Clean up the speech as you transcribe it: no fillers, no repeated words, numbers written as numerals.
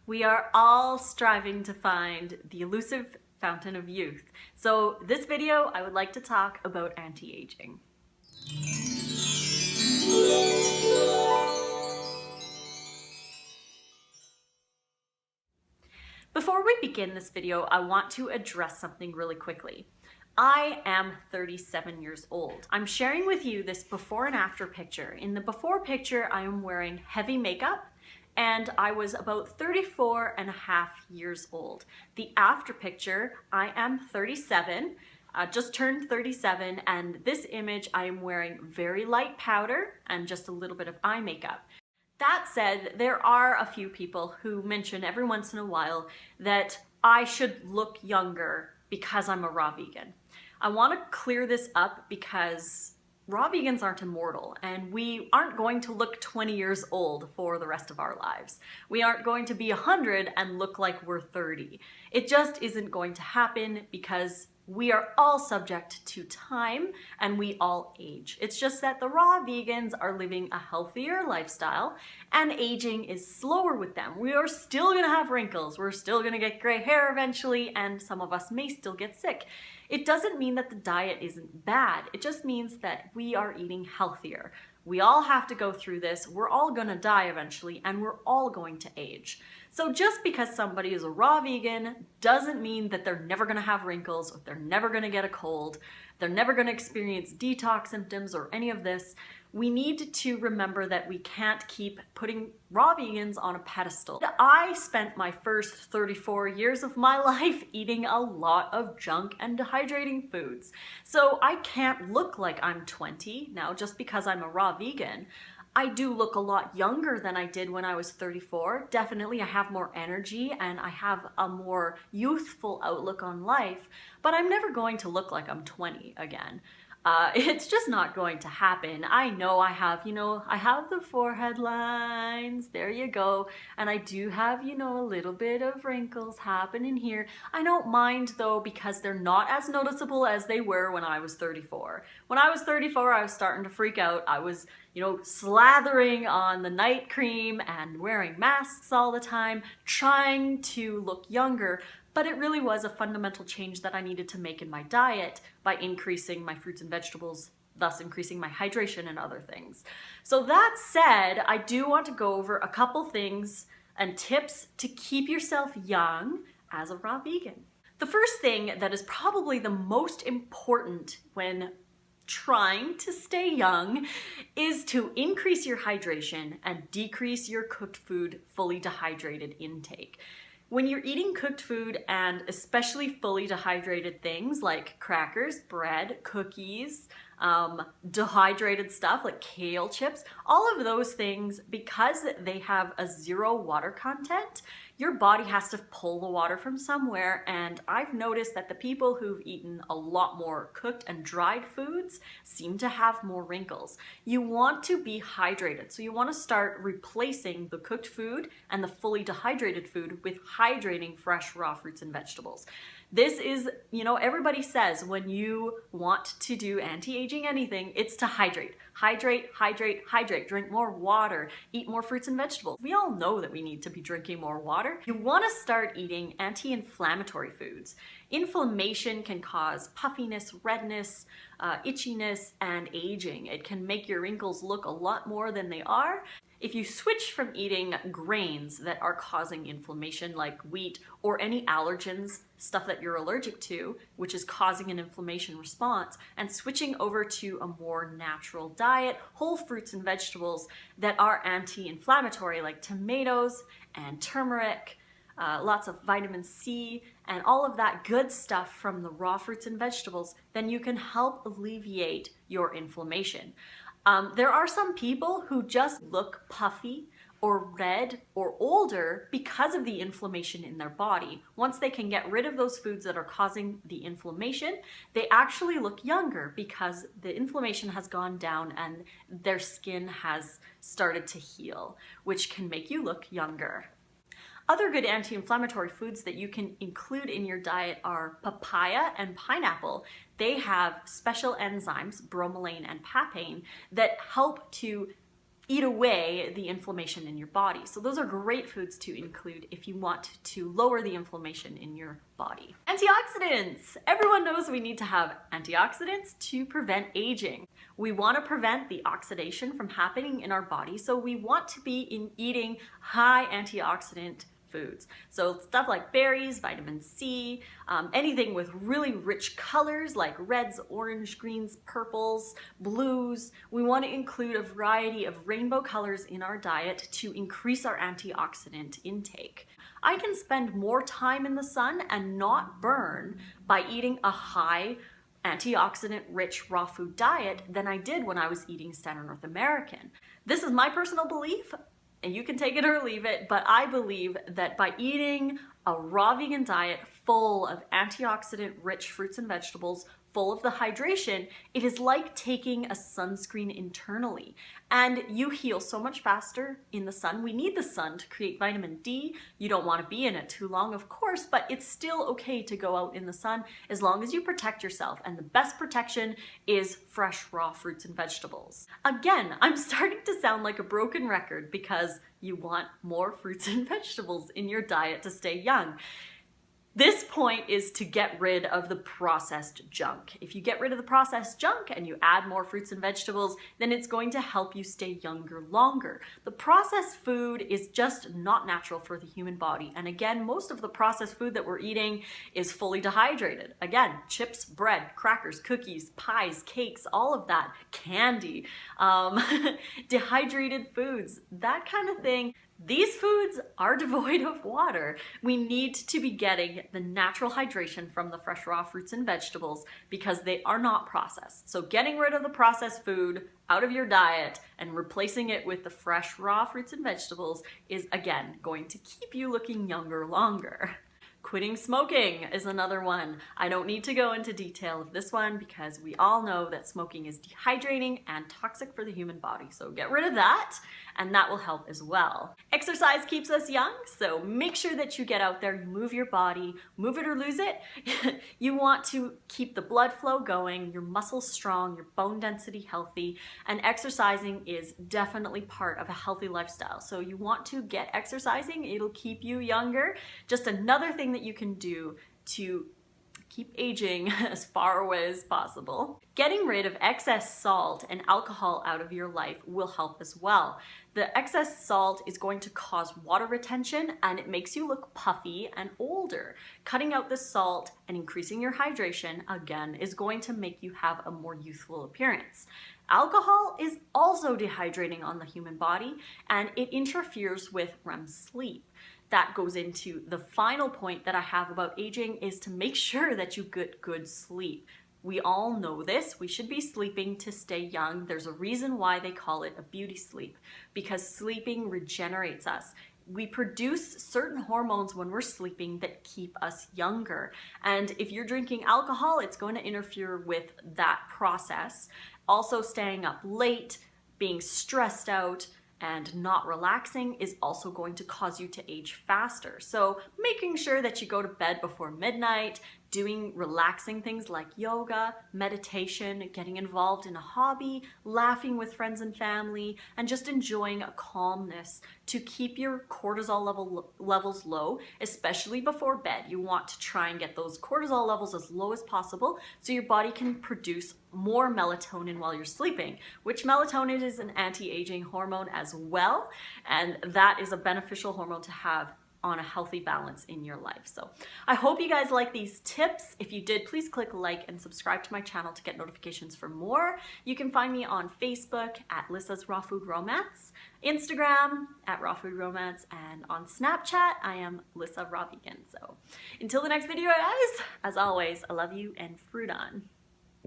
We are all striving to find the elusive fountain of youth. So this video, I would like to talk about anti-aging. Before we begin this video, I want to address something really quickly. I am 37 years old. I'm sharing with you this before and after picture. In the before picture, I am wearing heavy makeup and I was about 34 and a half years old. The after picture, I am 37, just turned 37, and this image I am wearing very light powder and just a little bit of eye makeup. That said, there are a few people who mention every once in a while that I should look younger because I'm a raw vegan. I want to clear this up because raw vegans aren't immortal, and we aren't going to look 20 years old for the rest of our lives. We aren't going to be 100 and look like we're 30. It just isn't going to happen because we are all subject to time and we all age. It's just that the raw vegans are living a healthier lifestyle and aging is slower with them. We are still gonna have wrinkles, we're still gonna get gray hair eventually, and some of us may still get sick. It doesn't mean that the diet isn't bad, it just means that we are eating healthier. We all have to go through this, we're all gonna die eventually, and we're all going to age. So just because somebody is a raw vegan doesn't mean that they're never gonna have wrinkles, or they're never gonna get a cold, they're never gonna experience detox symptoms or any of this. We need to remember that we can't keep putting raw vegans on a pedestal. I spent my first 34 years of my life eating a lot of junk and dehydrating foods. So I can't look like I'm 20 now just because I'm a raw vegan. I do look a lot younger than I did when I was 34. Definitely I have more energy and I have a more youthful outlook on life, but I'm never going to look like I'm 20 again. It's just not going to happen. I know I have, I have the forehead lines, there you go, and I do have, a little bit of wrinkles happening here. I don't mind though because they're not as noticeable as they were when I was 34. When I was 34, I was starting to freak out. I was, slathering on the night cream and wearing masks all the time, trying to look younger. But it really was a fundamental change that I needed to make in my diet by increasing my fruits and vegetables, thus increasing my hydration and other things. So that said, I do want to go over a couple things and tips to keep yourself young as a raw vegan. The first thing that is probably the most important when trying to stay young is to increase your hydration and decrease your cooked food fully dehydrated intake. When you're eating cooked food, and especially fully dehydrated things like crackers, bread, cookies, dehydrated stuff like kale chips, all of those things, because they have a 0 water content, your body has to pull the water from somewhere. And I've noticed that the people who've eaten a lot more cooked and dried foods seem to have more wrinkles. You want to be hydrated, so you want to start replacing the cooked food and the fully dehydrated food with hydrating fresh raw fruits and vegetables. This is, everybody says when you want to do anti-aging anything, it's to hydrate. Hydrate, hydrate, hydrate. Drink more water, eat more fruits and vegetables. We all know that we need to be drinking more water. You want to start eating anti-inflammatory foods. Inflammation can cause puffiness, redness, itchiness, and aging. It can make your wrinkles look a lot more than they are. If you switch from eating grains that are causing inflammation like wheat or any allergens, stuff that you're allergic to, which is causing an inflammation response, and switching over to a more natural diet, whole fruits and vegetables that are anti-inflammatory like tomatoes and turmeric, lots of vitamin C, and all of that good stuff from the raw fruits and vegetables, then you can help alleviate your inflammation. There are some people who just look puffy or red or older because of the inflammation in their body. Once they can get rid of those foods that are causing the inflammation, they actually look younger because the inflammation has gone down and their skin has started to heal, which can make you look younger. Other good anti-inflammatory foods that you can include in your diet are papaya and pineapple. They have special enzymes, bromelain and papain, that help to eat away the inflammation in your body. So those are great foods to include if you want to lower the inflammation in your body. Antioxidants! Everyone knows we need to have antioxidants to prevent aging. We want to prevent the oxidation from happening in our body, so we want to be eating high antioxidant foods. So stuff like berries, vitamin C, anything with really rich colors like reds, orange, greens, purples, blues. We want to include a variety of rainbow colors in our diet to increase our antioxidant intake. I can spend more time in the sun and not burn by eating a high antioxidant rich raw food diet than I did when I was eating Standard North American. This is my personal belief, and you can take it or leave it, but I believe that by eating a raw vegan diet full of antioxidant-rich fruits and vegetables, full of the hydration, it is like taking a sunscreen internally. And you heal so much faster in the sun. We need the sun to create vitamin D. You don't want to be in it too long, of course, but it's still okay to go out in the sun as long as you protect yourself. And the best protection is fresh, raw fruits and vegetables. Again, I'm starting to sound like a broken record because you want more fruits and vegetables in your diet to stay young. This point is to get rid of the processed junk. If you get rid of the processed junk and you add more fruits and vegetables, then it's going to help you stay younger longer. The processed food is just not natural for the human body. And again, most of the processed food that we're eating is fully dehydrated. Again, chips, bread, crackers, cookies, pies, cakes, all of that, candy, dehydrated foods, that kind of thing. These foods are devoid of water. We need to be getting the natural hydration from the fresh raw fruits and vegetables because they are not processed. So getting rid of the processed food out of your diet and replacing it with the fresh raw fruits and vegetables is, again, going to keep you looking younger longer. Quitting smoking is another one. I don't need to go into detail of this one because we all know that smoking is dehydrating and toxic for the human body. So get rid of that and that will help as well. Exercise keeps us young, so make sure that you get out there, you move your body, move it or lose it. You want to keep the blood flow going, your muscles strong, your bone density healthy, and exercising is definitely part of a healthy lifestyle. So you want to get exercising, it'll keep you younger. Just another thing that you can do to keep aging as far away as possible. Getting rid of excess salt and alcohol out of your life will help as well. The excess salt is going to cause water retention and it makes you look puffy and older. Cutting out the salt and increasing your hydration, again, is going to make you have a more youthful appearance. Alcohol is also dehydrating on the human body and it interferes with REM sleep. That goes into the final point that I have about aging is to make sure that you get good sleep. We all know this. We should be sleeping to stay young. There's a reason why they call it a beauty sleep, because sleeping regenerates us. We produce certain hormones when we're sleeping that keep us younger. And if you're drinking alcohol, it's going to interfere with that process. Also, staying up late, being stressed out, and not relaxing is also going to cause you to age faster. So making sure that you go to bed before midnight, doing relaxing things like yoga, meditation, getting involved in a hobby, laughing with friends and family, and just enjoying a calmness to keep your cortisol levels low, especially before bed. You want to try and get those cortisol levels as low as possible so your body can produce more melatonin while you're sleeping, which melatonin is an anti-aging hormone as well, and that is a beneficial hormone to have on a healthy balance in your life. So I hope you guys like these tips. If you did, please click like and subscribe to my channel to get notifications for more. You can find me on Facebook at Lissa's Raw Food Romance, Instagram at Raw Food Romance, and on Snapchat, I am Lissa Raw Vegan. So until the next video, guys, as always, I love you and fruit on.